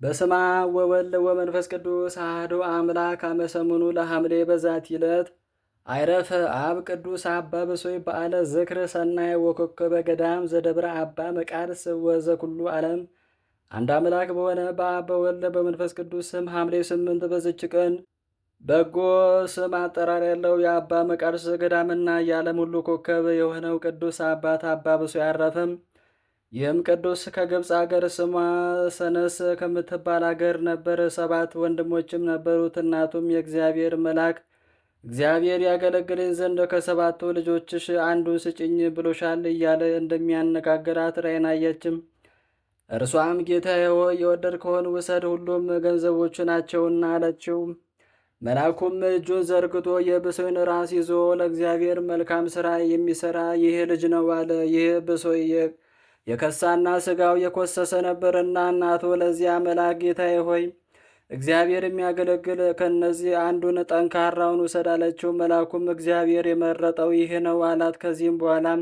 በስመ አብ ወወልድ ወመንፈስ ቅዱስ አሐዱ አምላክ አመ ሰሙኑ ለሐምሌ በዛቲ ዕለት አይረፈ አብ ቅዱስ አባ ብሶይ በዓለ ዝክር ሰናይ ወኮከበ ገዳም ዘደብረ አባ መቃርስ ወዘኩሉ ዓለም። አንድ አምላክ በሆነ በአብ በወልድ በመንፈስ ቅዱስ ስም ሐምሌ 8 በዝች ቀን በጎ ስም አጠራር ያለው የአባ መቃርስ ገዳምና የዓለም ሁሉ ኮከብ የሆነው ቅዱስ አባት አባ ብሶይ አረፈም። ይህም ቅዱስ ከግብፅ አገር ስሟ ሰነስ ከምትባል አገር ነበር። 7 ወንድሞችም ነበሩት። እናቱም የእግዚአብሔር መልአክ እግዚአብሔር ያገለግለኝ ዘንድ ከ7ቱ ልጆችሽ አንዱን ስጭኝ ብሎሻል እያለ እንደሚያነጋግራት ራእይን አየችም። እርሷም ጌታዬ ሆይ የወደድከውን ውሰድ፣ ሁሉም ገንዘቦቹ ናቸውና አለችው። መልአኩም እጁን ዘርግቶ የብሶይን ራስ ይዞ ለእግዚአብሔር መልካም ሥራ የሚሠራ ይህ ልጅ ነው አለ። ይህ ብሶይ የከሳና ሥጋው የኮሰሰ ነበርና እናቱ ለዚያ መልአክ ጌታዬ ሆይ እግዚአብሔር የሚያገለግል ከእነዚህ አንዱን ጠንካራውን ውሰድ አለችው። መልአኩም እግዚአብሔር የመረጠው ይህ ነው አላት። ከዚህም በኋላም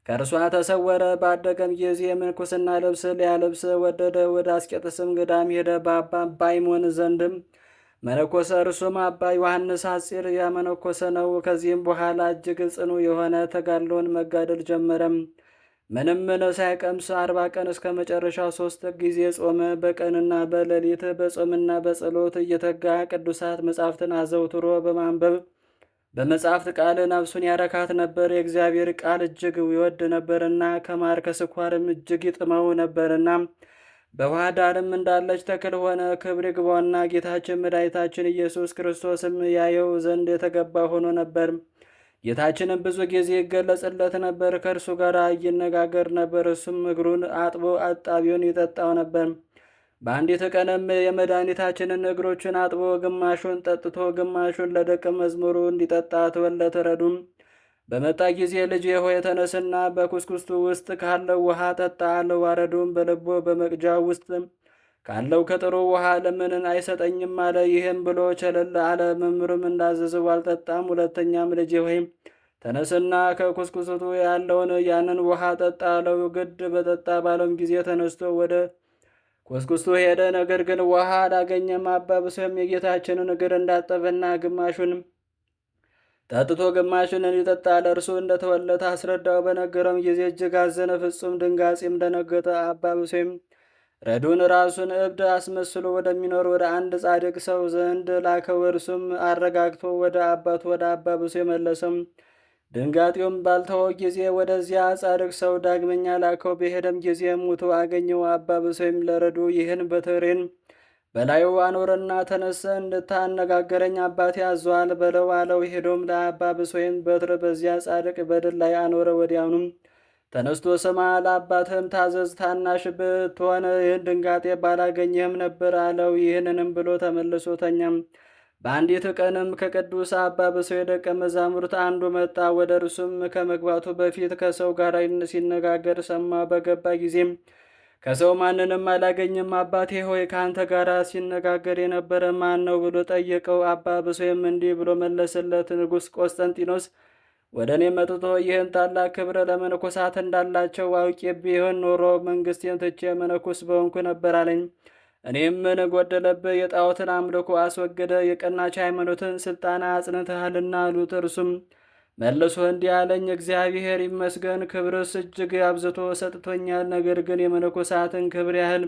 ከእርሷ ተሰወረ። ባደገም ጊዜ የምንኩስና ልብስ ሊያለብስ ወደደ። ወደ አስቄጥስም ገዳም ሄደ። በአባ ባይሞን ዘንድም መነኮሰ። እርሱም አባ ዮሐንስ ሐጺር ያመነኮሰ ነው። ከዚህም በኋላ እጅግ ጽኑ የሆነ ተጋድሎን መጋደል ጀመረም። ምንም ሳይቀምስ 40 ቀን እስከ መጨረሻው 3 ጊዜ ጾመ። በቀንና በሌሊት በጾምና በጸሎት እየተጋ ቅዱሳት መጻሕፍትን አዘውትሮ በማንበብ በመጻሕፍት ቃል ነፍሱን ያረካት ነበር። የእግዚአብሔር ቃል እጅግ ይወድ ነበርና ከማር ከስኳርም እጅግ ይጥመው ነበርና በውሃ ዳርም እንዳለች ተክል ሆነ። ክብር ይግባውና ጌታችን መድኃኒታችን ኢየሱስ ክርስቶስም ያየው ዘንድ የተገባ ሆኖ ነበር። ጌታችንም ብዙ ጊዜ ይገለጽለት ነበር፣ ከእርሱ ጋር ይነጋገር ነበር። እሱም እግሩን አጥቦ አጣቢውን ይጠጣው ነበር። በአንዲት ቀንም የመድኃኒታችንን እግሮቹን አጥቦ ግማሹን ጠጥቶ ግማሹን ለደቀ መዝሙሩ እንዲጠጣ ተወለት። ረዱም በመጣ ጊዜ ልጄ ሆይ ተነስና በኩስኩስቱ ውስጥ ካለው ውሃ ጠጣ አለው። አረዱም በልቦ በመቅጃው ውስጥ ካለው ከጥሩ ውሃ ለምንን አይሰጠኝም አለ። ይህም ብሎ ቸለል አለ። መምህሩም እንዳዘዘው አልጠጣም። ሁለተኛም ልጄ ሆይ ተነስና ከኩስኩስቱ ያለውን ያንን ውሃ ጠጣ አለው። ግድ በጠጣ ባለውም ጊዜ ተነስቶ ወደ ኩስኩስቱ ሄደ። ነገር ግን ውሃ አላገኘም። አባ ብሶይም የጌታችንን እግር እንዳጠበና ግማሹንም ጠጥቶ ግማሹን እንዲጠጣ ለእርሱ እንደተወለተ አስረዳው። በነገረውም ጊዜ እጅግ አዘነ፣ ፍጹም ድንጋጼም ደነገጠ። አባ ብሶይም ረዱን ራሱን እብድ አስመስሎ ወደሚኖር ወደ አንድ ጻድቅ ሰው ዘንድ ላከው። እርሱም አረጋግቶ ወደ አባቱ ወደ አባ ብሶይ መለሰም። ድንጋጤውም ባልተወው ጊዜ ወደዚያ ጻድቅ ሰው ዳግመኛ ላከው። በሄደም ጊዜ ሙቶ አገኘው። አባ ብሶይም ለረዱ ይህን በትሬን በላዩ አኖረና ተነሰ፣ እንድታነጋገረኝ አባቴ አዟል በለው አለው። ሄዶም ለአባ ብሶይም በትር በዚያ ጻድቅ በድል ላይ አኖረ። ወዲያውኑም ተነስቶ ስማ፣ ለአባትህም ታዘዝ፣ ታናሽ ብትሆን ይህን ድንጋጤ ባላገኘህም ነበር አለው። ይህንንም ብሎ ተመልሶ ተኛም። በአንዲት ቀንም ከቅዱስ አባ ብሶይ ደቀ መዛሙርት አንዱ መጣ። ወደ እርሱም ከመግባቱ በፊት ከሰው ጋር ሲነጋገር ሰማ። በገባ ጊዜም ከሰው ማንንም አላገኘም። አባቴ ሆይ ከአንተ ጋር ሲነጋገር የነበረ ማን ነው ብሎ ጠየቀው። አባ ብሶይም እንዲህ ብሎ መለሰለት፣ ንጉሥ ቆስጠንጢኖስ ወደ እኔ መጥቶ ይህን ታላቅ ክብር ለመነኮሳት እንዳላቸው አውቄ ቢሆን ኖሮ መንግሥቴን ትቼ መነኩስ በሆንኩ ነበር አለኝ። እኔም ምን ጎደለብህ? የጣዖትን አምልኮ አስወግደ የቀናች ሃይማኖትን ስልጣና አጽንተሃልና አሉት። እርሱም መልሶ እንዲህ አለኝ፣ እግዚአብሔር ይመስገን፣ ክብርስ እጅግ አብዝቶ ሰጥቶኛል። ነገር ግን የመነኮሳትን ክብር ያህል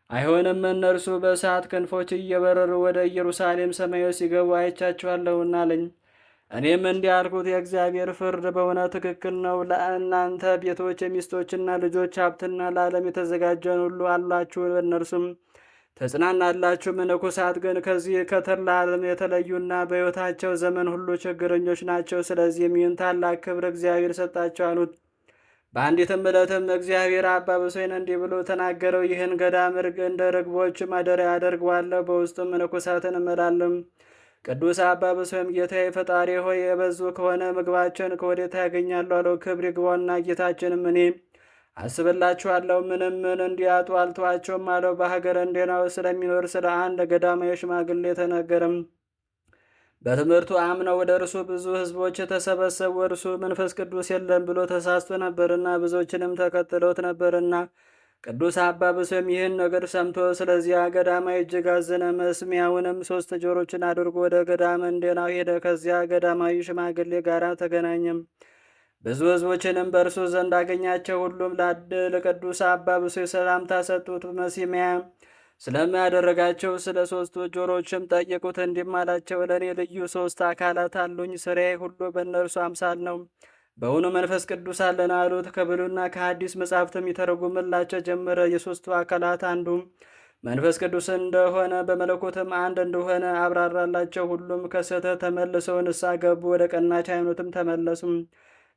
አይሆንም። እነርሱ በእሳት ክንፎች እየበረሩ ወደ ኢየሩሳሌም ሰማዮች ሲገቡ አይቻቸዋለሁና አለኝ። እኔም እንዲህ አልኩት፣ የእግዚአብሔር ፍርድ በእውነት ትክክል ነው። ለእናንተ ቤቶች የሚስቶችና ልጆች ሀብትና ለዓለም የተዘጋጀን ሁሉ አላችሁ፣ በእነርሱም ተጽናናላችሁ። መነኮሳት ግን ከዚህ ከተድላ ዓለም የተለዩና በሕይወታቸው ዘመን ሁሉ ችግረኞች ናቸው። ስለዚህም ይህን ታላቅ ክብር እግዚአብሔር ሰጣቸው አሉት። በአንዲትም ዕለትም እግዚአብሔር አባ ብሶይን እንዲህ ብሎ ተናገረው፣ ይህን ገዳም እንደ ርግቦች ማደሪያ አደርገዋለሁ፣ በውስጡም መነኮሳትን እመላለሁ። ቅዱስ አባ ብሶይም ጌታዬ ፈጣሪ ሆይ የበዙ ከሆነ ምግባቸውን ከወዴት ያገኛሉ አለው። ክብር ይግባውና ጌታችንም እኔ አስብላችኋለሁ፣ ምንም ምን እንዲያጡ አልተዋቸውም አለው። በሀገረ እንዴናው ስለሚኖር ስለ አንድ ገዳማዊ ሽማግሌ ተነገረም። በትምህርቱ አምነው ወደ እርሱ ብዙ ሕዝቦች የተሰበሰቡ፣ እርሱ መንፈስ ቅዱስ የለም ብሎ ተሳስቶ ነበርና ብዙዎችንም ተከትለውት ነበርና ቅዱስ አባ ብሶም ይህን ነገር ሰምቶ ስለዚያ ገዳማዊ እጅግ አዘነ። መስሚያውንም 3 ጆሮችን አድርጎ ወደ ገዳም እንዴናው ሄደ። ከዚያ ገዳማዊ ሽማግሌ ጋር ተገናኘም። ብዙ ሕዝቦችንም በእርሱ ዘንድ አገኛቸው። ሁሉም ለቅዱስ አባ ብሶይ ሰላምታ ሰጡት። መሲሚያ ስለሚያደረጋቸው ስለ 3 ጆሮችም ጠየቁት። እንዲህም አላቸው፣ ለእኔ ልዩ 3 አካላት አሉኝ። ስራዬ ሁሉ በእነርሱ አምሳል ነው። በእውኑ መንፈስ ቅዱስ አለን አሉት። ከብሉይና ከሐዲስ መጻሕፍትም ይተረጉምላቸው ጀመረ። የሦስቱ አካላት አንዱም መንፈስ ቅዱስ እንደሆነ በመለኮትም አንድ እንደሆነ አብራራላቸው። ሁሉም ከስህተት ተመልሰው ንስሐ ገቡ፣ ወደ ቀናች ሃይማኖትም ተመለሱም።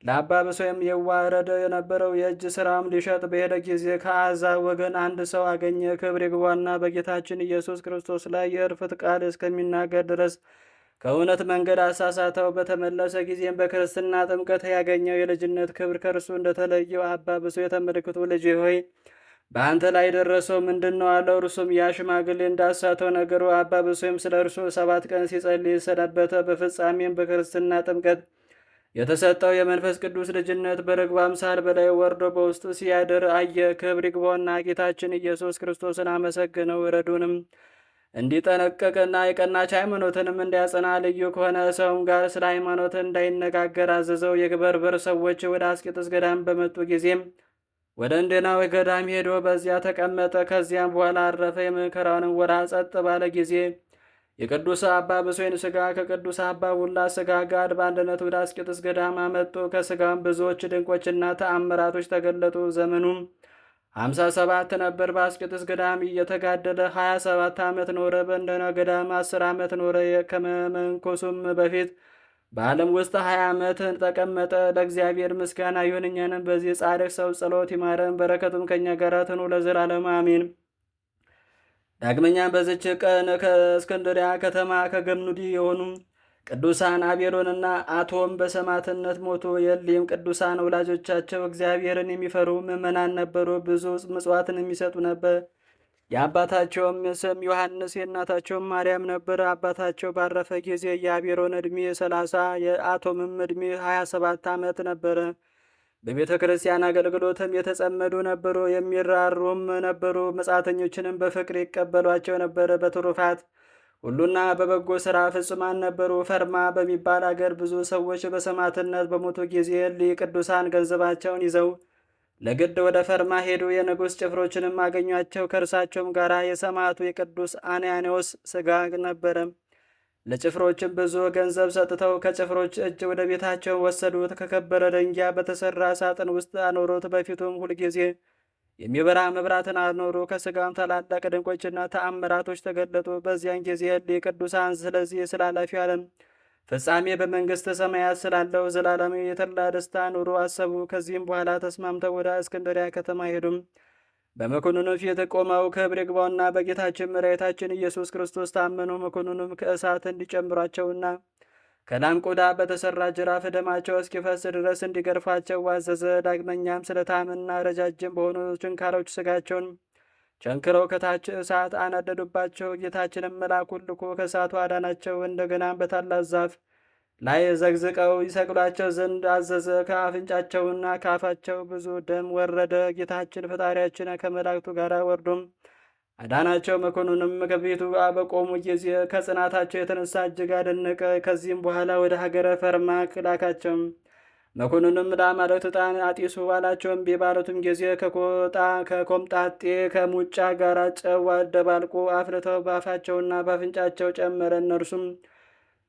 ለአባ ብሶይም የዋረደ የነበረው የእጅ ሥራም ሊሸጥ በሄደ ጊዜ ከአሕዛብ ወገን አንድ ሰው አገኘ። ክብር ይግባውና በጌታችን ኢየሱስ ክርስቶስ ላይ የእርፍት ቃል እስከሚናገር ድረስ ከእውነት መንገድ አሳሳተው። በተመለሰ ጊዜም በክርስትና ጥምቀት ያገኘው የልጅነት ክብር ከእርሱ እንደተለየው አባ ብሶይ ተመልክቶ ልጄ ሆይ በአንተ ላይ የደረሰው ምንድን ነው አለው። እርሱም ያ ሽማግሌ እንዳሳተው ነገሩ። አባ ብሶይም ስለ እርሱ 7 ቀን ሲጸልይ ሰነበተ። በፍጻሜም በክርስትና ጥምቀት የተሰጠው የመንፈስ ቅዱስ ልጅነት በርግብ አምሳል በላይ ወርዶ በውስጡ ሲያድር አየ። ክብር ይግባውና ጌታችን ኢየሱስ ክርስቶስን አመሰግነው። ረዱንም እንዲጠነቀቅና የቀናች ሃይማኖትንም እንዲያጸና ልዩ ከሆነ ሰውም ጋር ስለ ሃይማኖት እንዳይነጋገር አዘዘው። የበርበር ሰዎች ወደ አስቄጥስ ገዳም በመጡ ጊዜም ወደ እንዴናዊ ገዳም ሄዶ በዚያ ተቀመጠ። ከዚያም በኋላ አረፈ። የመከራውንም ወራት ጸጥ ባለ ጊዜ የቅዱስ አባ ብሶይን ሥጋ ከቅዱስ አባ ቡላ ሥጋ ጋር በአንድነት ወደ አስቄጥስ ገዳም አመጡ። ከሥጋም ብዙዎች ድንቆችና ተአምራቶች ተገለጡ። ዘመኑም 57 ነበር። በአስቄጥስ ገዳም እየተጋደለ 27 ዓመት ኖረ። በእንደና ገዳም 10 ዓመት ኖረ። ከመመንኮሱም በፊት በዓለም ውስጥ 20 ዓመት ተቀመጠ። ለእግዚአብሔር ምስጋና ይሁን፣ እኛንም በዚህ ጻድቅ ሰው ጸሎት ይማረን፣ በረከቱም ከእኛ ጋር ትኑር ለዘላለሙ አሜን። ዳግመኛም በዝች ቀን ከእስክንድሪያ ከተማ ከገምኑዲ የሆኑ ቅዱሳን አቤሮንና አቶም በሰማዕትነት ሞቱ። የሊም ቅዱሳን ወላጆቻቸው እግዚአብሔርን የሚፈሩ ምዕመናን ነበሩ። ብዙ ምጽዋትን የሚሰጡ ነበር። የአባታቸውም ስም ዮሐንስ የእናታቸውም ማርያም ነበር። አባታቸው ባረፈ ጊዜ የአቤሮን ዕድሜ 30 የአቶምም ዕድሜ 27 ዓመት ነበረ። በቤተ ክርስቲያን አገልግሎትም የተጸመዱ ነበሩ። የሚራሩም ነበሩ። መጻተኞችንም በፍቅር ይቀበሏቸው ነበር። በትሩፋት ሁሉና በበጎ ሥራ ፍጹማን ነበሩ። ፈርማ በሚባል አገር ብዙ ሰዎች በሰማዕትነት በሞቱ ጊዜ ቅዱሳን ገንዘባቸውን ይዘው ለግድ ወደ ፈርማ ሄዱ። የንጉሥ ጭፍሮችንም አገኟቸው። ከእርሳቸውም ጋር የሰማዕቱ የቅዱስ አንያኖስ ሥጋ ነበረ። ለጭፍሮችም ብዙ ገንዘብ ሰጥተው ከጭፍሮች እጅ ወደ ቤታቸው ወሰዱት። ከከበረ ድንጋይ በተሰራ ሳጥን ውስጥ አኖሩት። በፊቱም ሁልጊዜ የሚበራ መብራትን አኖሩ። ከሥጋም ታላላቅ ድንቆችና ተአምራቶች ተገለጡ። በዚያን ጊዜ ቅዱሳን ስለዚህ ስለ ኃላፊው ዓለም ፍጻሜ በመንግሥተ ሰማያት ስላለው ዘላለማዊ የተድላ ደስታ ኑሮ አሰቡ። ከዚህም በኋላ ተስማምተው ወደ እስክንድሪያ ከተማ ሄዱም። በመኮንኑ ፊት ቆመው ክብር ይግባውና በጌታችን መድኃኒታችን ኢየሱስ ክርስቶስ ታመኑ። መኮንኑም ከእሳት እንዲጨምሯቸውና ከላም ቆዳ በተሰራ ጅራፍ ደማቸው እስኪፈስ ድረስ እንዲገርፏቸው አዘዘ። ዳግመኛም ስለታምና ረጃጅም በሆኑ ችንካሮች ሥጋቸውን ቸንክረው ከታች እሳት አነደዱባቸው። ጌታችንም መልአኩን ልኮ ከእሳቱ አዳናቸው። እንደገናም በታላቅ ዛፍ ላይ ዘግዝቀው ይሰቅሏቸው ዘንድ አዘዘ። ከአፍንጫቸውና ከአፋቸው ብዙ ደም ወረደ። ጌታችን ፈጣሪያችን ከመላእክቱ ጋር ወርዶም አዳናቸው። መኮንኑም ከቤቱ በቆሙ ጊዜ ከጽናታቸው የተነሳ እጅግ አደነቀ። ከዚህም በኋላ ወደ ሀገረ ፈርማ ላካቸው። መኮንኑም ለአማልክት ዕጣን አጢሱ አላቸው። እምቢ ባሉትም ጊዜ ከኮምጣጤ ከሙጫ ጋር ጨው ደባልቆ አፍልተው በአፋቸውና በአፍንጫቸው ጨመረ። እነርሱም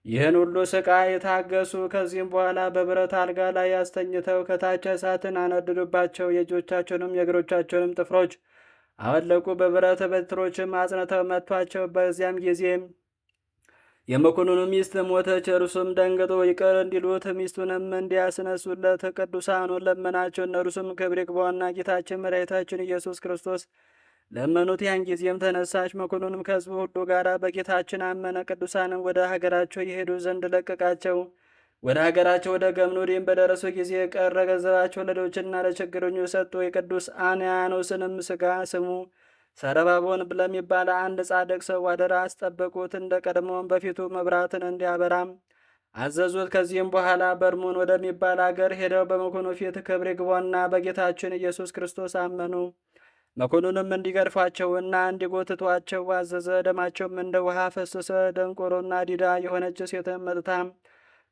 ይህን ሁሉ ስቃይ የታገሱ። ከዚህም በኋላ በብረት አልጋ ላይ አስተኝተው ከታች እሳትን አነድዱባቸው። የእጆቻቸውንም የእግሮቻቸውንም ጥፍሮች አወለቁ። በብረት በትሮችም አጽንተው መቷቸው። በዚያም ጊዜ የመኮንኑ ሚስት ሞተች። እርሱም ደንግጦ ይቅር እንዲሉት ሚስቱንም እንዲያስነሱለት ቅዱሳኑን ለመናቸው። እነርሱም ክብር ይግባውና ጌታችን መድኃኒታችን ኢየሱስ ክርስቶስ ለመኑት። ያን ጊዜም ተነሳች። መኮንኑም ከሕዝቡ ሁሉ ጋር በጌታችን አመነ። ቅዱሳንም ወደ ሀገራቸው የሄዱ ዘንድ ለቀቃቸው። ወደ ሀገራቸው ወደ ገምኑዲም በደረሱ ጊዜ ቀረ ገንዘባቸው ለድሆችና ለችግረኞች ሰጡ። የቅዱስ አንያኖስንም ሥጋ ስሙ ሰረባቦን ለሚባል አንድ ጻድቅ ሰው አደራ አስጠበቁት። እንደ ቀድሞውም በፊቱ መብራትን እንዲያበራም አዘዙት። ከዚህም በኋላ በርሙን ወደሚባል አገር ሄደው በመኮንኑ ፊት ክብር ይግባውና በጌታችን ኢየሱስ ክርስቶስ አመኑ። መኮንኑም እንዲገርፏቸውና እንዲጎትቷቸው አዘዘ። ደማቸውም እንደ ውሃ ፈሰሰ። ደንቆሮና ዲዳ የሆነች ሴትም መጥታ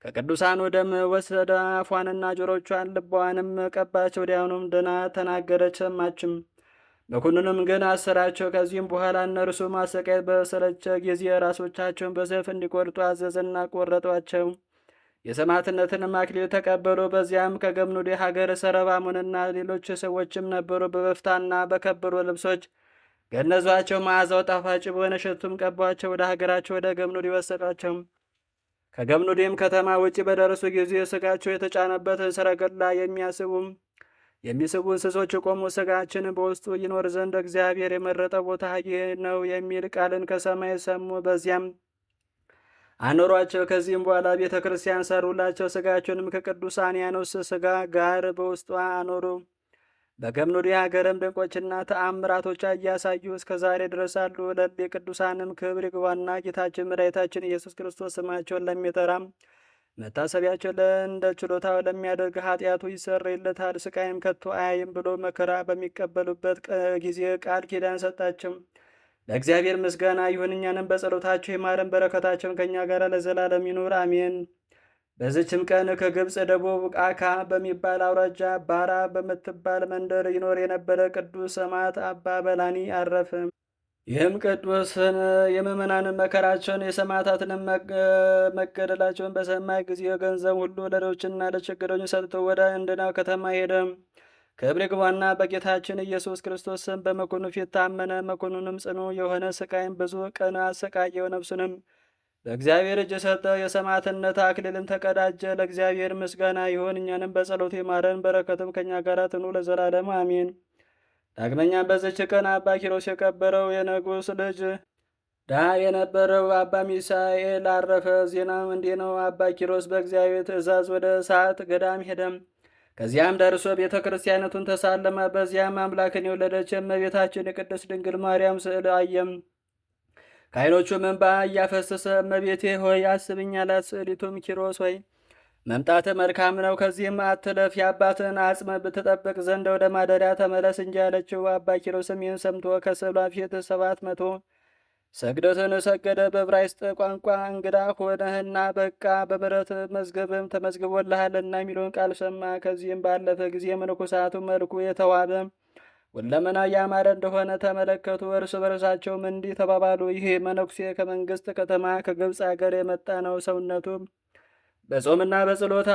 ከቅዱሳኑ ደም ወሰደ። አፏንና ጆሮቿን ልቧንም ቀባች። ወዲያውኑም ድና ተናገረች፣ ሰማችም። መኮንኑም ግን አሰራቸው። ከዚህም በኋላ እነርሱ ማሰቃየት በሰለቸ ጊዜ ራሶቻቸውን በሰይፍ እንዲቆርጡ አዘዘና ቆረጧቸው። የሰማዕትነትንም አክሊል ተቀበሉ። በዚያም ከገምኑዴ ሀገር ሰረባሙንና ሌሎች ሰዎችም ነበሩ። በበፍታና በከበሩ ልብሶች ገነዟቸው። መዓዛው ጣፋጭ በሆነ ሽቱም ቀቧቸው። ወደ ሀገራቸው ወደ ገምኑድ ወሰዷቸው። ከገምኑዴም ከተማ ውጭ በደረሱ ጊዜ ስጋቸው የተጫነበትን ሰረገላ የሚስቡ እንስሶች ቆሙ። ስጋችን በውስጡ ይኖር ዘንድ እግዚአብሔር የመረጠ ቦታ ይህ ነው የሚል ቃልን ከሰማይ ሰሙ። በዚያም አኖሯቸው። ከዚህም በኋላ ቤተ ክርስቲያን ሰሩላቸው። ስጋቸውንም ከቅዱሳን ያኖስ ስጋ ጋር በውስጧ አኖሩ። በገምኑድ ሀገርም ድንቆችና ተአምራቶች እያሳዩ እስከ ዛሬ ድረስ አሉ። ለሊ ቅዱሳንም ክብር ይግባና ጌታችን መድኃኒታችን ኢየሱስ ክርስቶስ ስማቸውን ለሚጠራም መታሰቢያቸው እንደ ችሎታው ለሚያደርግ ኃጢአቱ ይሰረይለታል፣ ስቃይም ከቶ አያይም ብሎ መከራ በሚቀበሉበት ጊዜ ቃል ኪዳን ሰጣቸው። ለእግዚአብሔር ምስጋና ይሁን፣ እኛንም በጸሎታቸው ይማረን፣ በረከታቸውን ከእኛ ጋር ለዘላለም ይኑር አሜን። በዚችም ቀን ከግብፅ ደቡብ ቃካ በሚባል አውራጃ ባራ በምትባል መንደር ይኖር የነበረ ቅዱስ ሰማዕት አባ በላኒ አረፈ። ይህም ቅዱስን የምእመናንን መከራቸውን የሰማዕታትንም መገደላቸውን በሰማ ጊዜ ገንዘብ ሁሉ ለድሆችና ለችግረኞች ሰጥቶ ወደ እንድናው ከተማ ሄደ። ክብር ይግባውና በጌታችን ኢየሱስ ክርስቶስ ስም በመኮንኑ ፊት ታመነ። መኮንኑም ጽኑ የሆነ ስቃይም ብዙ ቀን አሰቃየው። ነፍሱንም በእግዚአብሔር እጅ ሰጠ። የሰማዕትነት አክሊልን ተቀዳጀ። ለእግዚአብሔር ምስጋና ይሁን፣ እኛንም በጸሎቱ ይማረን፣ በረከትም ከእኛ ጋር ትኑ ለዘላለም አሜን። ዳግመኛም በዚች ቀን አባ ኪሮስ የከበረው የንጉሥ ልጅ ድሃ የነበረው አባ ሚሳኤል አረፈ። ዜናም እንዲህ ነው። አባ ኪሮስ በእግዚአብሔር ትእዛዝ ወደ እሳት ገዳም ሄደም። ከዚያም ደርሶ ቤተ ክርስቲያነቱን ተሳለመ። በዚያም አምላክን የወለደች እመቤታችን የቅድስት ድንግል ማርያም ስዕል አየም። ከዓይኖቹም እንባ እያፈሰሰ እመቤቴ ሆይ አስብኝ አላት። ስዕሊቱም ኪሮስ ሆይ መምጣት መልካም ነው፣ ከዚህም አትለፍ፣ የአባትን አጽም ብትጠብቅ ዘንድ ወደ ማደሪያ ተመለስ እንጂ አለችው። አባ ኪሮስም ይህን ሰምቶ ከስዕሏ ፊት 700 ስግደትን ሰገደ። በዕብራይስጥ ቋንቋ እንግዳ ሆነህና በቃ በምሕረት መዝገብም ተመዝግቦልሃልና የሚለውን ቃል ሰማ። ከዚህም ባለፈ ጊዜ መነኮሳቱ መልኩ የተዋበ ሁለመና ያማረ እንደሆነ ተመለከቱ። እርስ በርሳቸውም እንዲህ ተባባሉ፣ ይህ መነኩሴ ከመንግስት ከተማ ከግብፅ አገር የመጣ ነው። ሰውነቱ በጾምና በጸሎት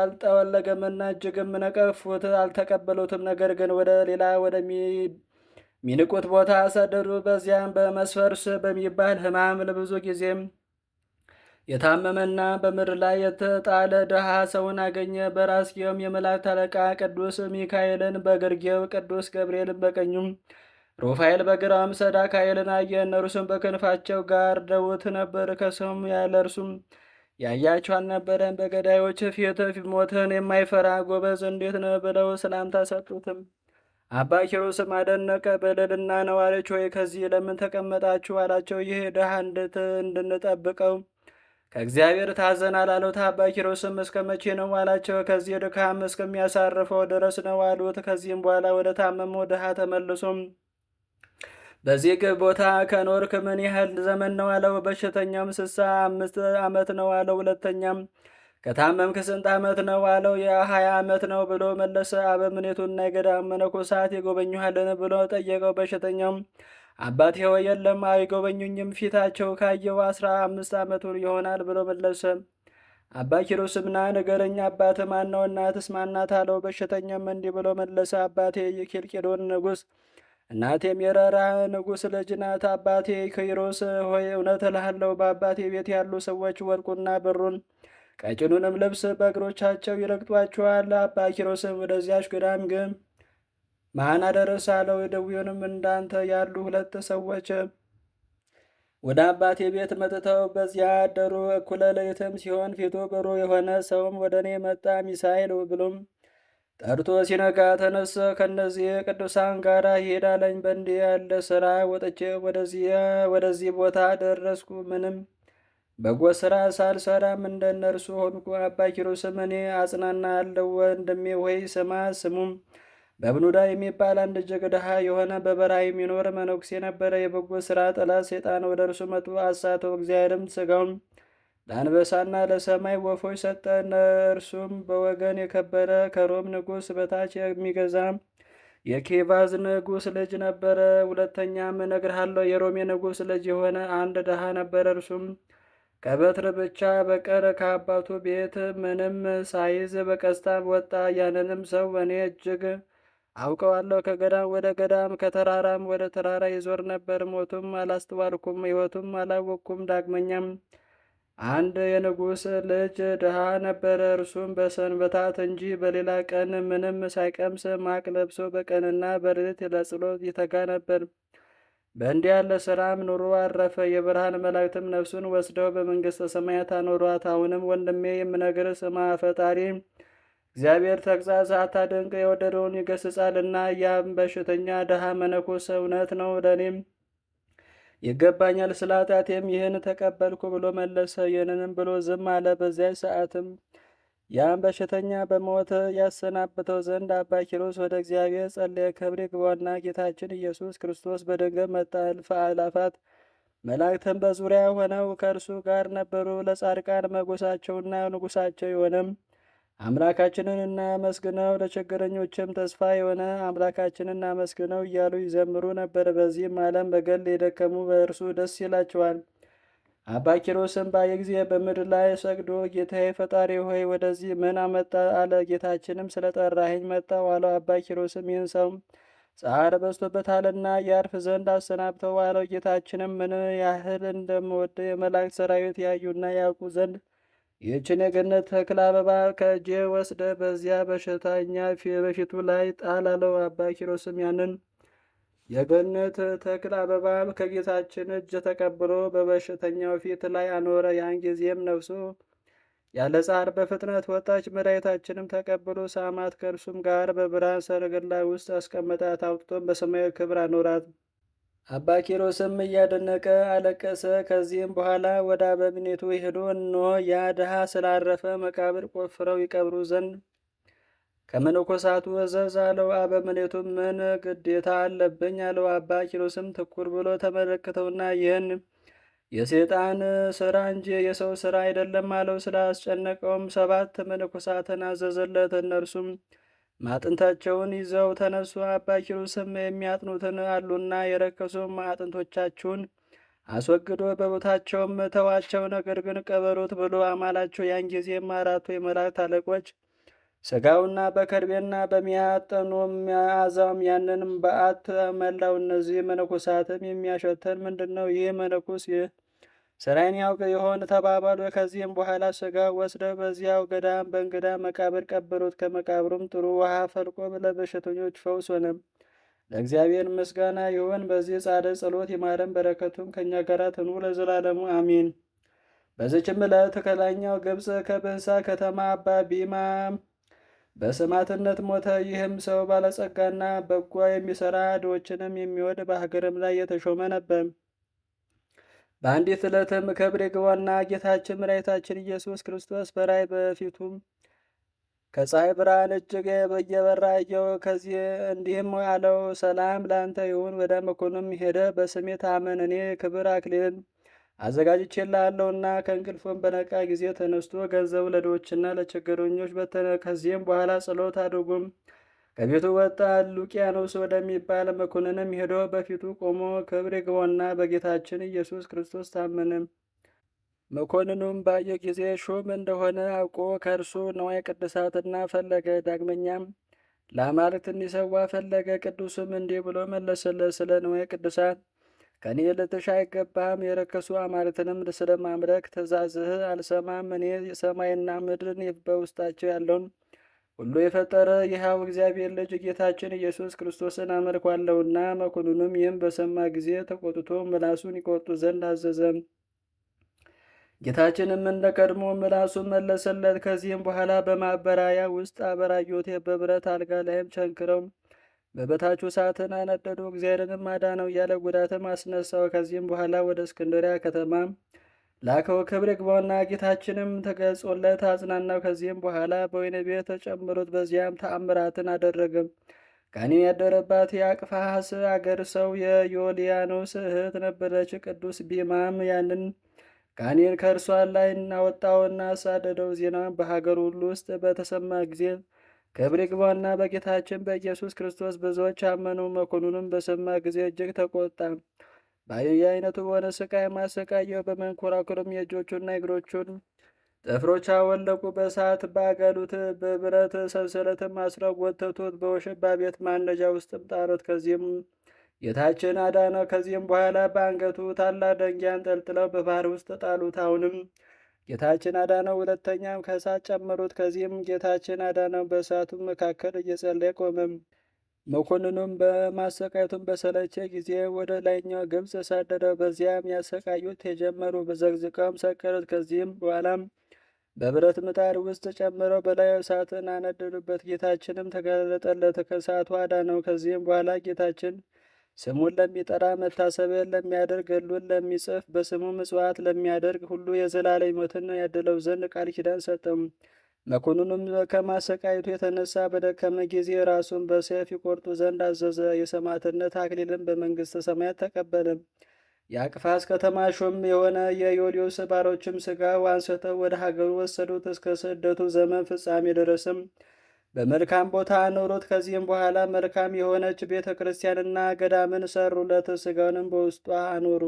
አልጠወለገምና እጅግም ነቀፉት፣ አልተቀበሉትም። ነገር ግን ወደ ሌላ ወደሚንቁት ቦታ ሰደዱ። በዚያም በመስፈርስ በሚባል ሕማም ለብዙ ጊዜም የታመመና በምድር ላይ የተጣለ ድሃ ሰውን አገኘ። በራስጌውም የመላእክት አለቃ ቅዱስ ሚካኤልን፣ በግርጌው ቅዱስ ገብርኤልን፣ በቀኙም ሩፋኤል፣ በግራውም ሰዳካኤልን አየ። እነርሱም በክንፋቸው ጋርደውት ነበር። ከሰውም ያለ እርሱም ያያቸው አልነበረም። በገዳዮች ፊት ሞትን የማይፈራ ጎበዝ እንዴት ነው ብለው ሰላምታ ሰጡትም። አባ ኪሮስም አደነቀ። በልዕልና ነዋሪዎች ሆይ ከዚህ ለምን ተቀመጣችሁ አላቸው። ይህ ድሃ እንድንጠብቀው ከእግዚአብሔር ታዘናል አሉት። አባ ኪሮስም እስከ መቼ ነው አላቸው። ከዚህ ድካም እስከሚያሳርፈው ድረስ ነው አሉት። ከዚህም በኋላ ወደ ታመመው ድሃ ተመልሶም በዚህ ቦታ ከኖርክ ምን ያህል ዘመን ነው አለው። በሽተኛውም 65 ዓመት ነው አለው። ሁለተኛም ከታመምክ ስንት ዓመት ነው አለው። የ20 ዓመት ነው ብሎ መለሰ። አበምኔቱና የገዳም መነኮሳት ይጎበኙሃልን ብሎ ጠየቀው። በሽተኛውም አባቴ ሆይ የለም አይጎበኙኝም፣ ፊታቸው ካየው 15 ዓመቱ ይሆናል ብሎ መለሰ። አባ ኪሮስም ና ንገረኝ፣ አባት ማን ነው? እናትስ ማናት አለው። በሽተኛም እንዲህ ብሎ መለሰ። አባቴ የኬልቄዶን ንጉሥ እናቴም የረራ ንጉሥ ልጅ ናት። አባቴ ኪሮስ ሆይ እውነት እልሃለሁ በአባቴ ቤት ያሉ ሰዎች ወርቁና ብሩን ቀጭኑንም ልብስ በእግሮቻቸው ይረግጧቸዋል። አባ ኪሮስም ወደዚያች ገዳም ግን ማን አደረሰ አለው። ደዌውንም እንዳንተ ያሉ 2 ሰዎች ወደ አባቴ ቤት መጥተው በዚያ አደሩ። እኩለ ሌሊትም ሲሆን ፊቱ ብሩህ የሆነ ሰውም ወደ እኔ መጣ። ሚሳኤል ብሎም ጠርቶ ሲነጋ ተነሳ፣ ከእነዚህ ቅዱሳን ጋር ይሄዳለኝ። በእንዲህ ያለ ስራ ወጥቼ ወደዚህ ቦታ ደረስኩ። ምንም በጎ ስራ ሳልሰራም እንደ እነርሱ ሆንኩ። አባ ኪሮስም እኔ አጽናና ያለው ወንድሜ ወይ ስማ፣ ስሙም በብኑዳ የሚባል አንድ እጅግ ድሃ የሆነ በበረሃ የሚኖር መነኩሴ ነበረ። የበጎ ሥራ ጠላት ሰይጣን ወደ እርሱ መጥቶ አሳተው። እግዚአብሔርም ሥጋውን ለአንበሳና ለሰማይ ወፎች ሰጠ። እርሱም በወገን የከበረ ከሮም ንጉሥ በታች የሚገዛ የኬቫዝ ንጉሥ ልጅ ነበረ። ሁለተኛም እነግርሃለሁ፣ የሮሜ ንጉሥ ልጅ የሆነ አንድ ድሃ ነበረ። እርሱም ከበትር ብቻ በቀር ከአባቱ ቤት ምንም ሳይዝ በቀስታ ወጣ። ያንንም ሰው እኔ እጅግ አውቀዋለሁ። ከገዳም ወደ ገዳም ከተራራም ወደ ተራራ ይዞር ነበር። ሞቱም አላስተዋልኩም፣ ሕይወቱም አላወቅኩም። ዳግመኛም አንድ የንጉሥ ልጅ ድሃ ነበረ። እርሱም በሰንበታት እንጂ በሌላ ቀን ምንም ሳይቀምስ ማቅ ለብሶ በቀንና በሌሊት ለጸሎት ይተጋ ነበር። በእንዲህ ያለ ሥራም ኑሮ አረፈ። የብርሃን መላእክትም ነፍሱን ወስደው በመንግሥተ ሰማያት አኖሯት። አሁንም ወንድሜ የምነግር ስማ። ፈጣሪ እግዚአብሔር ተግሣጽ አታድንቅ፣ የወደደውን ይገስጻልና። ያም በሽተኛ ድሃ መነኮስ እውነት ነው ለእኔም ይገባኛል፣ ስለ ኃጢአቴም ይህን ተቀበልኩ ብሎ መለሰ። ይህንንም ብሎ ዝም አለ። በዚያች ሰዓትም ያም በሽተኛ በሞት ያሰናብተው ዘንድ አባ ኪሮስ ወደ እግዚአብሔር ጸለየ። ክብር ይግባውና ጌታችን ኢየሱስ ክርስቶስ በድንገት መጣ። እልፍ አእላፋት መላእክትም በዙሪያ ሆነው ከእርሱ ጋር ነበሩ። ለጻድቃን መጎሳቸውና ንጉሳቸው የሆነም አምላካችንን እናመስግነው፣ ለችግረኞችም ተስፋ የሆነ አምላካችንን እናመስግነው እያሉ ይዘምሩ ነበር። በዚህም ዓለም በገል የደከሙ በእርሱ ደስ ይላቸዋል። አባ ኪሮስም ባየ ጊዜ በምድር ላይ ሰግዶ ጌታዬ ፈጣሪ ሆይ ወደዚህ ምን አመጣ አለ። ጌታችንም ስለ ጠራኸኝ መጣሁ አለው። አባ ኪሮስም ይህን ሰው ጻር በዝቶበታልና ያርፍ ዘንድ አሰናብተው አለው። ጌታችንም ምን ያህል እንደምወድ የመላእክት ሰራዊት ያዩና ያውቁ ዘንድ ይህችን የገነት ተክል አበባ ከእጄ ወስደ በዚያ በሽተኛ በፊቱ ላይ ጣል አለው። አባ ኪሮስም ያንን የገነት ተክል አበባ ከጌታችን እጅ ተቀብሎ በበሽተኛው ፊት ላይ አኖረ። ያን ጊዜም ነፍሱ ያለ ጻር በፍጥነት ወጣች። መድኃኒታችንም ተቀብሎ ሳማት። ከእርሱም ጋር በብርሃን ሰረገላ ውስጥ አስቀመጣት። አውጥቶም በሰማያዊ ክብር አኖራት። አባ ኪሮስም እያደነቀ አለቀሰ። ከዚህም በኋላ ወደ አበምኔቱ ሄዶ እነሆ ያ ድሃ ስላረፈ መቃብር ቆፍረው ይቀብሩ ዘንድ ከመነኮሳቱ እዘዝ አለው። አበምኔቱም ምን ግዴታ አለብኝ አለው። አባ ኪሮስም ትኩር ብሎ ተመለከተውና ይህን የሰይጣን ስራ እንጂ የሰው ስራ አይደለም አለው። ስላስጨነቀውም 7 መነኮሳትን አዘዘለት። እነርሱም ማጥንታቸውን ይዘው ተነሱ። አባ ኪሮስም የሚያጥኑትን አሉና የረከሱ ማጥንቶቻችሁን አስወግዶ በቦታቸውም ተዋቸው፣ ነገር ግን ቀበሩት ብሎ አማላቸው። ያን ጊዜም 4ቱ የመላእክት አለቆች ስጋውና በከርቤና በሚያጠኑ መዓዛውም ያንንም በዓት መላው። እነዚህ መነኮሳትም የሚያሸተን ምንድን ነው? ይህ መነኩስ ስራዬን ያውቅ ይሆን ተባባሉ። ከዚህም በኋላ ስጋ ወስደው በዚያው ገዳም በእንግዳ መቃብር ቀበሩት። ከመቃብሩም ጥሩ ውሃ ፈልቆ ለበሽተኞች ፈውስ ሆነ። ለእግዚአብሔር ምስጋና ይሁን። በዚህ ጻድቅ ጸሎት ይማረን፣ በረከቱም ከእኛ ጋር ትኑር ለዘላለሙ አሚን። በዚችም ዕለት ከላይኛው ግብፅ ከብህሳ ከተማ አባ ቢማ በሰማዕትነት ሞተ። ይህም ሰው ባለጸጋና በጎ የሚሰራ ድሆችንም የሚወድ በሀገርም ላይ የተሾመ ነበር። በአንዲት ዕለትም ክብር ይግባውና ጌታችን መድኃኒታችን ኢየሱስ ክርስቶስ በራእይ በፊቱም ከፀሐይ ብርሃን እጅግ እየበራ አየው። ከዚህ እንዲህም አለው፣ ሰላም ለአንተ ይሁን። ወደ መኮንኑም ሄደ፣ በስሜ ታመን፣ እኔ ክብር አክሊልን አዘጋጅቼልሃለሁና። ከእንቅልፉም በነቃ ጊዜ ተነስቶ ገንዘቡ ለድሆችና ለችግረኞች በተነ። ከዚህም በኋላ ጸሎት አድርጎም ከቤቱ ወጣ። ሉቂያኖስ ወደሚባል መኮንንም ሄዶ በፊቱ ቆሞ ክብር ይግባውና በጌታችን ኢየሱስ ክርስቶስ ታመነ። መኮንኑም ባየ ጊዜ ሹም እንደሆነ አውቆ ከእርሱ ንዋየ ቅድሳትና ፈለገ። ዳግመኛም ለአማልክት እንዲሰዋ ፈለገ። ቅዱስም እንዲህ ብሎ መለሰለት፣ ስለ ንዋየ ቅድሳት ከእኔ ልትሻ አይገባህም። የረከሱ አማልክትንም ስለ ማምለክ ትእዛዝህ አልሰማም። እኔ ሰማይና ምድርን በውስጣቸው ያለውን ሁሉ የፈጠረ የሕያው እግዚአብሔር ልጅ ጌታችን ኢየሱስ ክርስቶስን አመልኳለሁና። መኮንኑም ይህም በሰማ ጊዜ ተቆጥቶ ምላሱን ይቆርጡ ዘንድ አዘዘም። ጌታችንም እንደ ቀድሞ ምላሱን መለሰለት። ከዚህም በኋላ በማበራያ ውስጥ አበራዮት። በብረት አልጋ ላይም ቸንክረው በበታቹ እሳትን አነደዱ። እግዚአብሔርንም አዳነው፣ ያለ ጉዳትም አስነሳው። ከዚህም በኋላ ወደ እስክንድሪያ ከተማ ላከው። ክብር ይግባውና ጌታችንም ተገልጾለት አጽናናው። ከዚህም በኋላ በወህኒ ቤት ተጨምሮት በዚያም ተአምራትን አደረገም። ጋኔን ያደረባት የአቅፋስ አገር ሰው የዮልያኖስ እህት ነበረች። ቅዱስ ቢማም ያንን ጋኔን ከእርሷ ላይ እናወጣውና አሳደደው። ዜናውን በሀገር ሁሉ ውስጥ በተሰማ ጊዜ ክብር ይግባውና በጌታችን በኢየሱስ ክርስቶስ ብዙዎች አመኑ። መኮንኑም በሰማ ጊዜ እጅግ ተቆጣ። በየአይነቱ በሆነ ስቃይ ማሰቃየው። በመንኮራኩርም የእጆቹና የእግሮቹን ጥፍሮች አወለቁ። በእሳት ባጋሉት። በብረት ሰንሰለትም አስረው ጎተቱት። በውሽባ ቤት ማንደጃ ውስጥም ጣሉት። ከዚህም ጌታችን አዳነው። ከዚህም በኋላ በአንገቱ ታላቅ ደንጊያ አንጠልጥለው በባህር ውስጥ ጣሉት። አሁንም ጌታችን አዳነው። ሁለተኛም ከእሳት ጨመሩት። ከዚህም ጌታችን አዳነው። በእሳቱ መካከል እየጸለየ ቆመም። መኮንኑም በማሰቃየቱም በሰለቸ ጊዜ ወደ ላይኛው ግብፅ ሰደደው። በዚያም ያሰቃዩት የጀመሩ በዘግዝቀውም ሰቀሉት። ከዚህም በኋላም በብረት ምጣድ ውስጥ ጨምረው በላዩ እሳትን አነደዱበት። ጌታችንም ተገለጠለት፣ ከእሳቱ አዳነው። ከዚህም በኋላ ጌታችን ስሙን ለሚጠራ መታሰቢያን ለሚያደርግ ገድሉን ለሚጽፍ በስሙ ምጽዋት ለሚያደርግ ሁሉ የዘላለም ሕይወትን ያድለው ዘንድ ቃል ኪዳን ሰጠው። መኮንኑም ከማሰቃየቱ የተነሳ በደከመ ጊዜ ራሱን በሰይፍ ይቆርጡ ዘንድ አዘዘ። የሰማዕትነት አክሊልን በመንግሥተ ሰማያት ተቀበለ። የአቅፋስ ከተማ ሹም የሆነ የዮልዮስ ባሮችም ሥጋው አንስተው ወደ ሀገሩ ወሰዱት። እስከ ስደቱ ዘመን ፍጻሜ ድረስም በመልካም ቦታ አኖሩት። ከዚህም በኋላ መልካም የሆነች ቤተ ክርስቲያንና ገዳምን ሰሩለት። ሥጋውንም በውስጧ አኖሩ።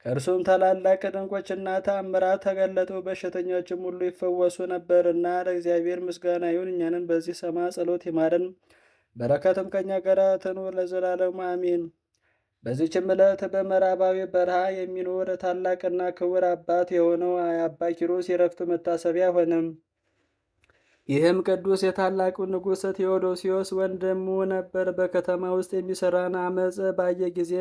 ከእርሱም ታላላቅ ድንቆችና ተአምራት ተገለጡ። በሽተኞችም ሁሉ ይፈወሱ ነበርና። ለእግዚአብሔር ምስጋና ይሁን። እኛንም በዚህ ሰማ ጸሎት ይማረን፣ በረከትም ከእኛ ጋር ትኑር ለዘላለሙ አሜን። በዚችም ዕለት በምዕራባዊ በረሃ የሚኖር ታላቅና ክቡር አባት የሆነው አባ ኪሮስ የዕረፍቱ መታሰቢያ ሆነም። ይህም ቅዱስ የታላቁ ንጉሥ ቴዎዶሲዮስ ወንድሙ ነበር። በከተማ ውስጥ የሚሰራን አመፅ ባየ ጊዜ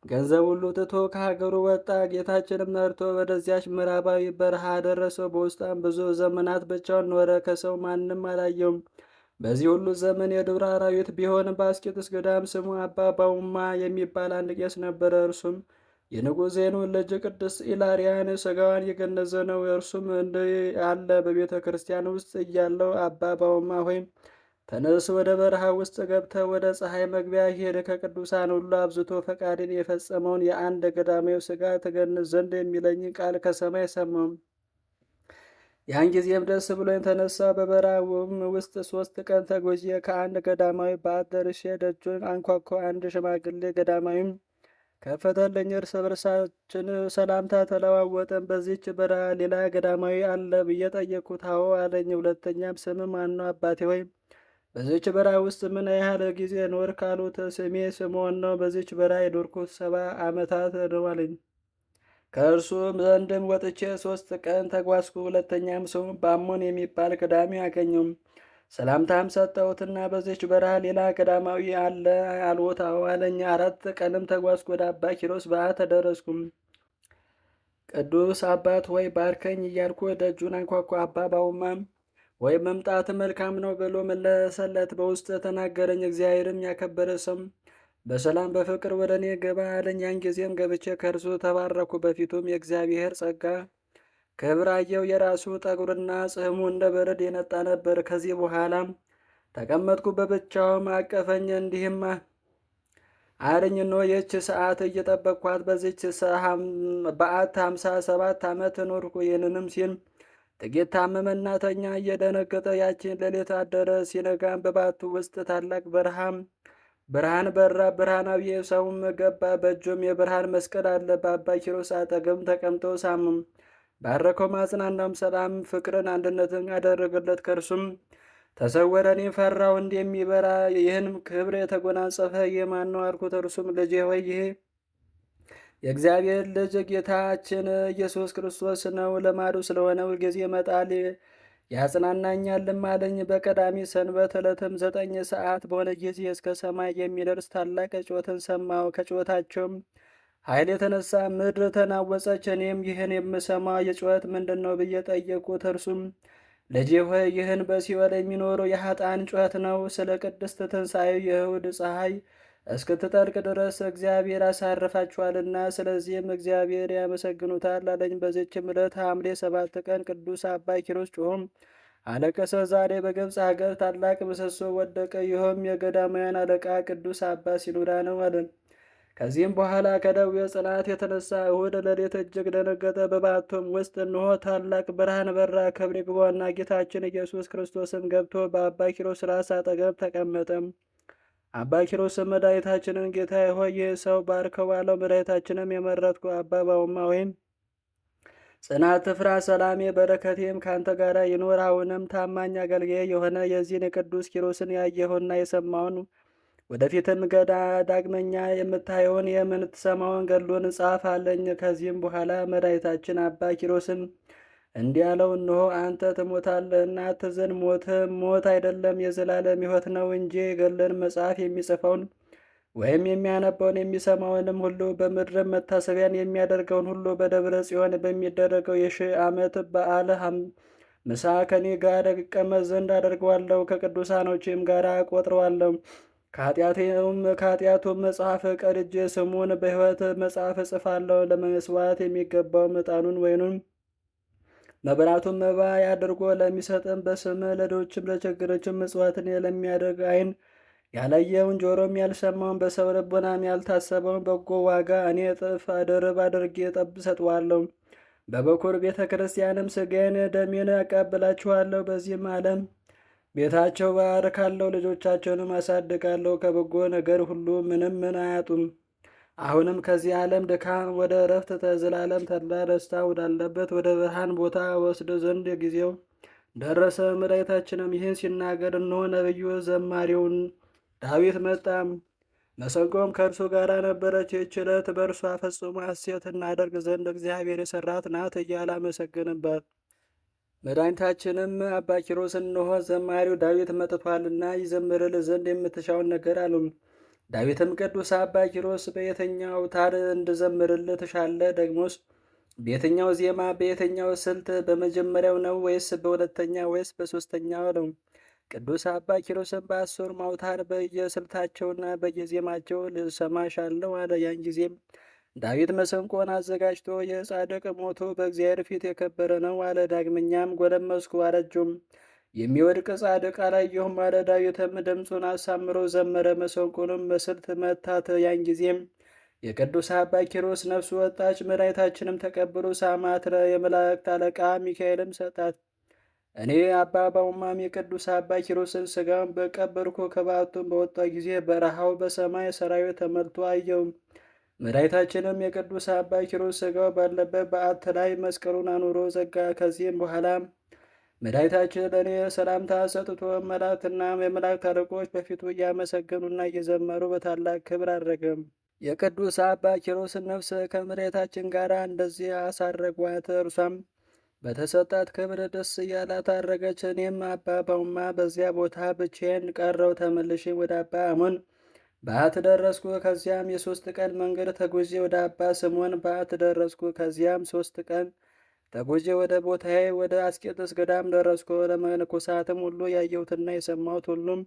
ገንዘብ ሁሉ ትቶ ከሀገሩ ወጣ። ጌታችንም መርቶ ወደዚያች ምዕራባዊ በረሃ ደረሰው። በውስጧም ብዙ ዘመናት ብቻውን ኖረ። ከሰው ማንም አላየውም። በዚህ ሁሉ ዘመን የዱር አራዊት ቢሆን በአስቄጥስ ገዳም ስሙ አባ ባውማ የሚባል አንድ ቄስ ነበረ። እርሱም የንጉሥ ዜኑን ልጅ ቅድስት ኢላሪያን ሥጋዋን የገነዘ ነው። እርሱም እንዲህ ያለ በቤተ ክርስቲያን ውስጥ እያለው አባ ባውማ ሆይ ተነስ፣ ወደ በረሃ ውስጥ ገብተ ወደ ፀሐይ መግቢያ ሄድ። ከቅዱሳን ሁሉ አብዝቶ ፈቃድን የፈጸመውን የአንድ ገዳማዊ ሥጋ ትገንዝ ዘንድ የሚለኝ ቃል ከሰማይ ሰማው። ያን ጊዜም ደስ ብሎኝ ተነሳ። በበረሃውም ውስጥ 3 ቀን ተጎዤ ከአንድ ገዳማዊ በዓት ደርሼ ደጁን አንኳኳ። አንድ ሽማግሌ ገዳማዊም ከፈተልኝ። እርስ በርሳችን ሰላምታ ተለዋወጠን። በዚች በረሃ ሌላ ገዳማዊ አለ ብዬ ጠየቅኩት። አዎ አለኝ። ሁለተኛም ስም ማን ነው አባቴ ሆይ? በዚች በረሃ ውስጥ ምን ያህል ጊዜ ኖር ካሉት፣ ስሜ ስምዖን ነው፣ በዚች በረሃ የኖርኩት 70 ዓመታት ነው አለኝ። ከእርሱ ዘንድም ወጥቼ 3 ቀን ተጓዝኩ። ሁለተኛም ስሙ ባሞን የሚባል ገዳሚ አገኘውም። ሰላምታም ሰጠሁትና በዚች በረሃ ሌላ ገዳማዊ አለ አልቦት? አዎ አለኝ። 4 ቀንም ተጓዝኩ። ወደ አባ ኪሮስ በዓት ተደረስኩም። ቅዱስ አባት ወይ ባርከኝ እያልኩ ደጁን አንኳኳ። አባ ባውማም ወይ መምጣት መልካም ነው ብሎ መለሰለት። በውስጥ ተናገረኝ። እግዚአብሔርም ያከበረ ስም በሰላም በፍቅር ወደ እኔ ገባ አለኝ። ያን ጊዜም ገብቼ ከእርሱ ተባረኩ። በፊቱም የእግዚአብሔር ጸጋ ክብር አየው። የራሱ ጠጉርና ጽሕሙ እንደ በረድ የነጣ ነበር። ከዚህ በኋላም ተቀመጥኩ። በብቻውም አቀፈኝ፣ እንዲህም አለኝ፣ እነሆ ይህች ሰዓት እየጠበቅኳት በዚች በዓት 57 ዓመት ኖርኩ። ይህንንም ሲል ጥቂት ታመመና ተኛ። እየደነገጠ ያችን ሌሊት አደረ። ሲነጋም በባቱ ውስጥ ታላቅ ብርሃን በራ። ብርሃናዊ ሰውም ገባ። በእጁም የብርሃን መስቀል አለ። በአባ ኪሮስ አጠገም ተቀምጦ ሳሙም ባረከው፣ ማጽናናውም። ሰላም፣ ፍቅርን፣ አንድነትን አደረገለት። ከእርሱም ተሰወረ። እኔ ፈራው። እንደሚበራ ይህን ክብር የተጎናጸፈ የማን ነው አልኩት። እርሱም ልጄ ሆይ ይሄ የእግዚአብሔር ልጅ ጌታችን ኢየሱስ ክርስቶስ ነው። ልማዱ ስለሆነ ሁልጊዜ ይመጣል ያጽናናኛልም አለኝ። በቀዳሚ ሰንበት ዕለትም 9 ሰዓት በሆነ ጊዜ እስከ ሰማይ የሚደርስ ታላቅ ጩኸትን ሰማሁ። ከጩኸታቸውም ኃይል የተነሳ ምድር ተናወጸች። እኔም ይህን የምሰማው የጩኸት ምንድን ነው ብዬ ጠየቅኩት። እርሱም ልጄ ሆይ ይህን በሲኦል የሚኖሩ የኃጥአን ጩኸት ነው። ስለ ቅድስት ትንሣኤው የእሁድ ፀሐይ እስክትጠልቅ ድረስ እግዚአብሔር አሳርፋችኋልና ስለዚህም እግዚአብሔር ያመሰግኑታል አለኝ። በዚችም ዕለት ሐምሌ 7 ቀን ቅዱስ አባ ኪሮስ ጮሆም አለቀሰ። ዛሬ በግብፅ ሀገር ታላቅ ምሰሶ ወደቀ። ይኸውም የገዳማውያን አለቃ ቅዱስ አባ ሲኖዳ ነው አለ። ከዚህም በኋላ ከደዌው ጽናት የተነሳ እሁድ ሌሊት እጅግ ደነገጠ። በባቱም ውስጥ እንሆ ታላቅ ብርሃን በራ። ክብር ይግባውና ጌታችን ኢየሱስ ክርስቶስም ገብቶ በአባ ኪሮስ ራስ አጠገብ ተቀመጠ። አባ ኪሮስም መድኃኒታችንን ጌታዬ ሆይ ይህ ሰው ባርከው አለው። መድኃኒታችንም የመረጥኩ አባ ባውማ ወይም ጽናት ትፍራ፣ ሰላሜ በረከቴም ከአንተ ጋር ይኖር። አሁንም ታማኝ አገልጋይ የሆነ የዚህን የቅዱስ ኪሮስን ያየኸውን የሰማውን ወደፊትም ዳግመኛ የምታየውን የምትሰማውን ገድሉን ጻፍ አለኝ። ከዚህም በኋላ መድኃኒታችን አባ ኪሮስን እንዲህ አለው፣ እነሆ አንተ ትሞታለህና አትዘን። ሞት አይደለም የዘላለም ሕይወት ነው እንጂ ገድልን መጽሐፍ የሚጽፈውን ወይም የሚያነባውን የሚሰማውንም ሁሉ በምድርም መታሰቢያን የሚያደርገውን ሁሉ በደብረ ጽዮን በሚደረገው የሺህ ዓመት በዓል ምሳ ከኔ ጋር ይቀመጥ ዘንድ አደርገዋለሁ። ከቅዱሳኖችም ጋር ቆጥረዋለሁ። ከኃጢአቱም መጽሐፍ ቀድጄ ስሙን በሕይወት መጽሐፍ እጽፋለሁ። ለመስዋዕት የሚገባው ዕጣኑን ወይኑን መብራቱን መባ አድርጎ ለሚሰጥም በስምህ ለድሆችም ለችግሮችም ምጽዋትን ለሚያደርግ ዓይን ያላየውን ጆሮም ያልሰማውን በሰው ልቦናም ያልታሰበውን በጎ ዋጋ እኔ እጥፍ ድርብ አድርጌ ሰጥዋለሁ። በበኩር ቤተ ክርስቲያንም ሥጋዬን ደሜን ያቃብላችኋለሁ። በዚህም ዓለም ቤታቸው ባርካለሁ፣ ልጆቻቸውንም አሳድጋለሁ። ከበጎ ነገር ሁሉ ምን አያጡም። አሁንም ከዚህ ዓለም ድካም ወደ እረፍት ተዘላለም ተድላ ደስታ ወዳለበት ወደ ብርሃን ቦታ ወስድ ዘንድ ጊዜው ደረሰ። መድኃኒታችንም ይህን ሲናገር እነሆ ነቢዩ ዘማሪውን ዳዊት መጣ። መሰንቆም ከእርሱ ጋር ነበረች። ይህች ዕለት በእርሷ ፈጽሞ ሐሴት እናደርግ ዘንድ እግዚአብሔር የሠራት ናት እያለ አመሰገነባት። መድኃኒታችንም አባ ኪሮስ እነሆ ዘማሪው ዳዊት መጥቷልና ይዘምርል ዘንድ የምትሻውን ነገር አሉ። ዳዊትም ቅዱስ አባ ኪሮስ በየትኛው አውታር እንድዘምርል ትሻለህ? ደግሞስ በየትኛው ዜማ በየትኛው ስልት? በመጀመሪያው ነው ወይስ በሁለተኛ ወይስ በሦስተኛው ነው? ቅዱስ አባ ኪሮስም በ10 አውታር በየስልታቸውና በየዜማቸው ልሰማሻለሁ አለ። ያን ጊዜም ዳዊት መሰንቆን አዘጋጅቶ የጻድቅ ሞቱ በእግዚአብሔር ፊት የከበረ ነው አለ። ዳግመኛም ጎለመስኩ አረጁም፣ የሚወድቅ ጻድቅ አላየሁም አለ። ዳዊትም ድምፁን አሳምሮ ዘመረ፣ መሰንቆንም በስልት መታት። ያን ጊዜም የቅዱስ አባ ኪሮስ ነፍሱ ወጣች። መድኃኒታችንም ተቀብሎ ሳማት። የመላእክት አለቃ ሚካኤልም ሰጣት። እኔ አባ ባውማም የቅዱስ አባ ኪሮስን ሥጋውን በቀበርኩ ከበዓቱም በወጣ ጊዜ በረሃው በሰማይ ሰራዊት ተመልቶ አየው። መድኃኒታችንም የቅዱስ አባ ኪሮስ ሥጋው ባለበት በዓት ላይ መስቀሉን አኑሮ ዘጋ። ከዚህም በኋላ መድኃኒታችን ለእኔ ሰላምታ ሰጥቶ መላእክትና የመላእክት አለቆች በፊቱ እያመሰገኑና እየዘመሩ በታላቅ ክብር አረገም። የቅዱስ አባ ኪሮስን ነፍስ ከመድኃኒታችን ጋር እንደዚህ አሳረጓት። እርሷም በተሰጣት ክብር ደስ እያላት አረገች። እኔም አባ ባውማ በዚያ ቦታ ብቻዬን ቀረው። ተመልሼ ወደ አባ አሞን በዓት ደረስኩ። ከዚያም የ3 ቀን መንገድ ተጉዤ ወደ አባ ስምዖን በዓት ደረስኩ። ከዚያም 3 ቀን ተጉዤ ወደ ቦታዬ ወደ አስቄጥስ ገዳም ደረስኩ። ለመነኮሳትም ሁሉ ያየሁትና የሰማሁት ሁሉም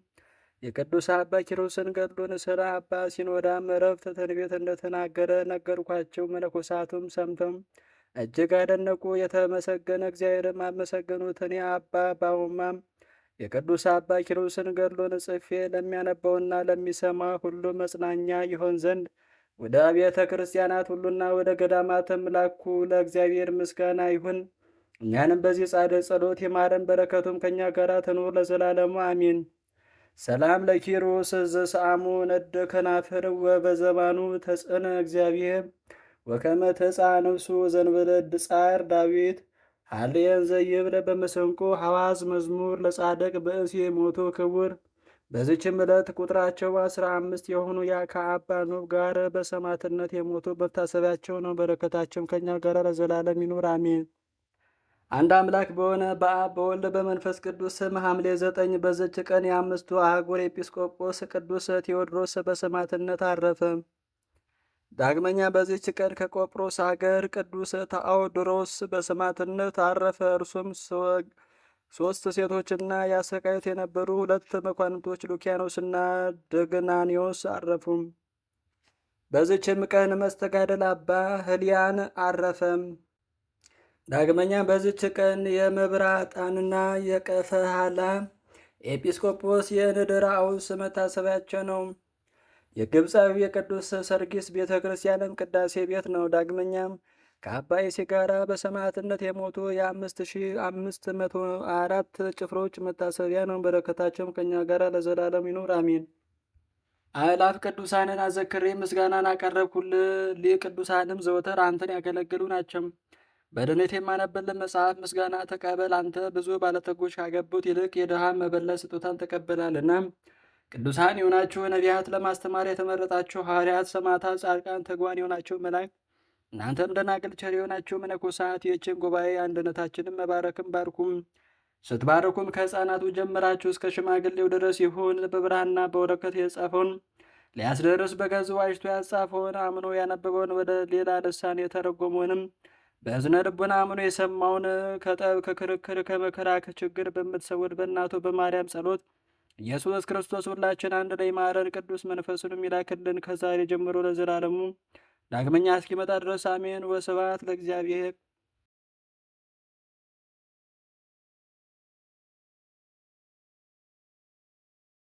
የቅዱስ አባ ኪሮስን ገድሉን ስለ አባ ሲኖዳም ዕረፍት ትንቢት እንደተናገረ ነገርኳቸው። መነኮሳቱም ሰምተው እጅግ አደነቁ። የተመሰገነ እግዚአብሔርም አመሰገኑት። እኔ አባ ባውማም የቅዱስ አባ ኪሮስን ገድሉን ጽፌ ለሚያነበውና ለሚሰማ ሁሉ መጽናኛ ይሆን ዘንድ ወደ አብያተ ክርስቲያናት ሁሉና ወደ ገዳማትም ላኩ። ለእግዚአብሔር ምስጋና ይሁን። እኛንም በዚህ ጻድቅ ጸሎት ይማረን፣ በረከቱም ከእኛ ጋር ትኑር ለዘላለሙ አሚን። ሰላም ለኪሮስ ዘሰአሙ ነደ ከናፍር ወበዘባኑ ተጽዕነ እግዚአብሔር ወከመ ተጽአ ነፍሱ ዘንበለ ድጻር ዳዊት ሀልየን ዘይብለ በመሰንቆ ሐዋዝ መዝሙር ለጻድቅ ብእሲ ሞቱ ክቡር። በዚችም ዕለት ቁጥራቸው 15 የሆኑ ከአባ ኖብ ጋር በሰማዕትነት የሞቱ መታሰቢያቸው ነው። በረከታቸውም ከእኛ ጋር ለዘላለም ይኑር አሜን። አንድ አምላክ በሆነ በአብ በወልድ በመንፈስ ቅዱስ ስም ሐምሌ 9 በዘች ቀን የ5ቱ አህጉር ኤጲስቆጶስ ቅዱስ ቴዎድሮስ በሰማዕትነት አረፈ። ዳግመኛ በዚች ቀን ከቆጵሮስ ሀገር ቅዱስ ታኦድሮስ በሰማዕትነት አረፈ። እርሱም 3 ሴቶችና ያሰቃዩት የነበሩ 2 መኳንንቶች ሉኪያኖስና ደግናኒዮስ አረፉ። በዚችም ቀን መስተጋደል አባ ህሊያን አረፈ። ዳግመኛም በዚች ቀን የመብራጣንና የቀፈሃላ ኤጲስቆጶስ የንድራውስ መታሰቢያቸው ነው። የግብፃዊ የቅዱስ ሰርጊስ ቤተ ክርስቲያንም ቅዳሴ ቤት ነው። ዳግመኛም ከአባ ኢሴ ጋራ በሰማዕትነት የሞቱ የ5504 ጭፍሮች መታሰቢያ ነው። በረከታቸውም ከእኛ ጋር ለዘላለም ይኑር አሜን። አእላፍ ቅዱሳንን አዘክሬ ምስጋናን አቀረብኩልህ። ቅዱሳንም ዘወትር አንተን ያገለግሉ ናቸው። በድነት የማነብልን መጽሐፍ ምስጋና ተቀበል። አንተ ብዙ ባለጠጎች ካገቡት ይልቅ የድሃ መበለት ስጦታን ተቀበላልና። ቅዱሳን የሆናችሁ ነቢያት፣ ለማስተማር የተመረጣችሁ ሐዋርያት፣ ሰማዕታት፣ ጻድቃን፣ ትጉሃን የሆናችሁ መላእክት፣ እናንተም ደናግል ቸር የሆናችሁ መነኮሳት ይህችን ጉባኤ አንድነታችንን መባረክም ባርኩም። ስትባርኩም ከሕፃናቱ ጀምራችሁ እስከ ሽማግሌው ድረስ ይሁን። በብርሃንና በወረቀት የጻፈውን ሊያስደርስ በገዙ ዋጅቶ ያጻፈውን አምኖ ያነበበውን ወደ ሌላ ልሳን የተረጎመውንም በእዝነ ልቡና አምኖ የሰማውን ከጠብ ከክርክር ከመከራ ከችግር በምትሰውር በእናቱ በማርያም ጸሎት ኢየሱስ ክርስቶስ ሁላችን አንድ ላይ ማረን። ቅዱስ መንፈሱንም ይላክልን ከዛሬ ጀምሮ ለዘላለሙ ዳግመኛ እስኪመጣ ድረስ አሜን። ወስብሐት ለእግዚአብሔር።